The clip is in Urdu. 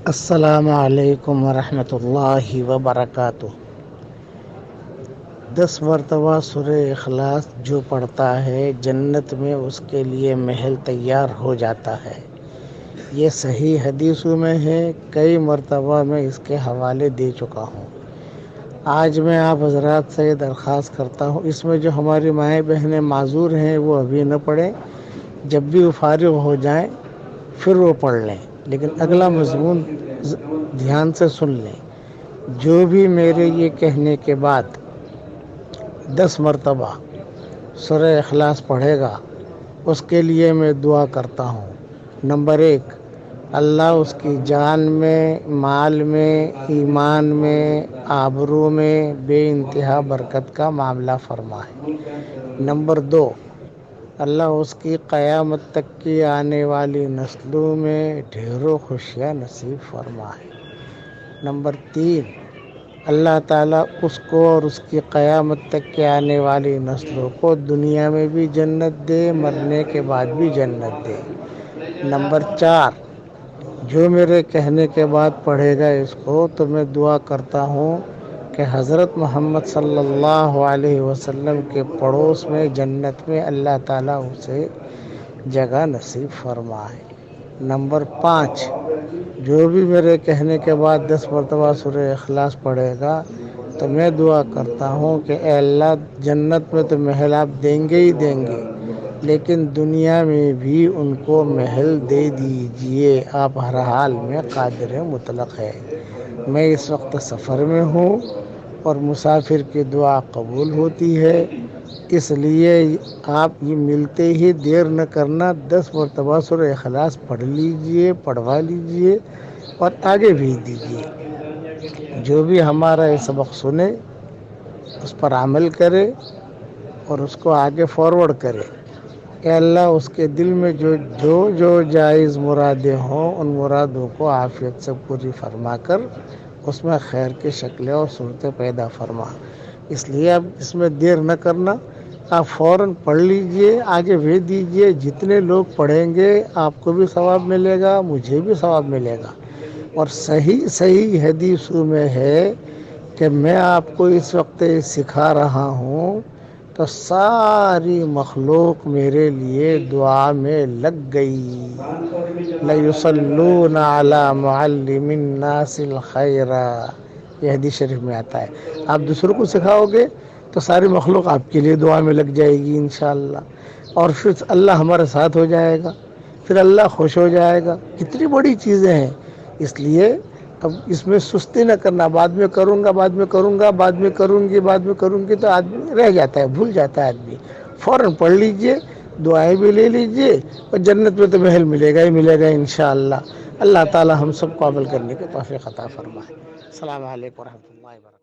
السلام علیکم ورحمۃ اللہ وبرکاتہ۔ 10 مرتبہ سورہ اخلاص جو پڑھتا ہے جنت میں اس کے لیے محل تیار ہو جاتا ہے۔ یہ صحیح حدیثوں میں ہے، کئی مرتبہ میں اس کے حوالے دے چکا ہوں۔ آج میں آپ حضرات سے درخواست کرتا ہوں، اس میں جو ہماری مائیں بہنیں معذور ہیں وہ ابھی نہ پڑھیں، جب بھی وہ فارغ ہو جائیں پھر وہ پڑھ لیں، لیکن اگلا مضمون دھیان سے سن لیں۔ جو بھی میرے یہ کہنے کے بعد 10 مرتبہ سورہ اخلاص پڑھے گا اس کے لیے میں دعا کرتا ہوں۔ نمبر 1، اللہ اس کی جان میں، مال میں، ایمان میں، آبرو میں بے انتہا برکت کا معاملہ فرمائے۔ نمبر 2، اللہ اس کی قیامت تک کی آنے والی نسلوں میں ڈھیروں خوشیاں نصیب فرمائے۔ نمبر 3، اللہ تعالیٰ اس کو اور اس کی قیامت تک کے آنے والی نسلوں کو دنیا میں بھی جنت دے، مرنے کے بعد بھی جنت دے۔ نمبر 4، جو میرے کہنے کے بعد پڑھے گا اس کو تو میں دعا کرتا ہوں کہ حضرت محمد صلی اللہ علیہ وسلم کے پڑوس میں جنت میں اللہ تعالیٰ اسے جگہ نصیب فرمائے۔ نمبر 5، جو بھی میرے کہنے کے بعد 10 مرتبہ سورہ اخلاص پڑھے گا تو میں دعا کرتا ہوں کہ اے اللہ، جنت میں تو محل آپ دیں گے ہی دیں گے، لیکن دنیا میں بھی ان کو محل دے دیجئے، آپ ہر حال میں قادر مطلق ہے۔ میں اس وقت سفر میں ہوں اور مسافر کی دعا قبول ہوتی ہے، اس لیے آپ یہ ملتے ہی دیر نہ کرنا، 10 مرتبہ سورہ اخلاص پڑھ لیجئے، پڑھوا لیجئے اور آگے بھیج دیجئے۔ جو بھی ہمارا یہ سبق سنے اس پر عمل کرے اور اس کو آگے فارورڈ کرے۔ اے اللہ، اس کے دل میں جو جائز مرادیں ہوں ان مرادوں کو عافیت سے پوری فرما کر اس میں خیر کی شکلیں اور صورتیں پیدا فرما۔ اس لیے اب اس میں دیر نہ کرنا، آپ فوراً پڑھ لیجئے، آگے بھیج دیجئے۔ جتنے لوگ پڑھیں گے آپ کو بھی ثواب ملے گا، مجھے بھی ثواب ملے گا۔ اور صحیح حدیثوں میں ہے کہ میں آپ کو اس وقت سکھا رہا ہوں تو ساری مخلوق میرے لیے دعا میں لگ گئی۔ لَيُصَلُّونَ عَلَى مُعَلِّمِ النَّاسِ الْخَيْرَ، یہ حدیث شریف میں آتا ہے۔ آپ دوسروں کو سکھاؤ گے تو ساری مخلوق آپ کے لیے دعا میں لگ جائے گی انشاءاللہ، اور پھر اللہ ہمارے ساتھ ہو جائے گا، پھر اللہ خوش ہو جائے گا۔ کتنی بڑی چیزیں ہیں، اس لیے اب اس میں سستی نہ کرنا، بعد میں کروں گا، بعد میں کروں گا، بعد میں کروں گی تو آدمی رہ جاتا ہے، بھول جاتا ہے آدمی۔ فوراً پڑھ لیجئے، دعائیں بھی لے لیجئے اور جنت میں تو محل ملے گا ہی ملے گا انشاءاللہ۔ اللہ تعالی ہم سب کو عمل کرنے کی توفیق عطا فرمائے۔ السلام علیکم ورحمۃ اللہ وبرکاتہ۔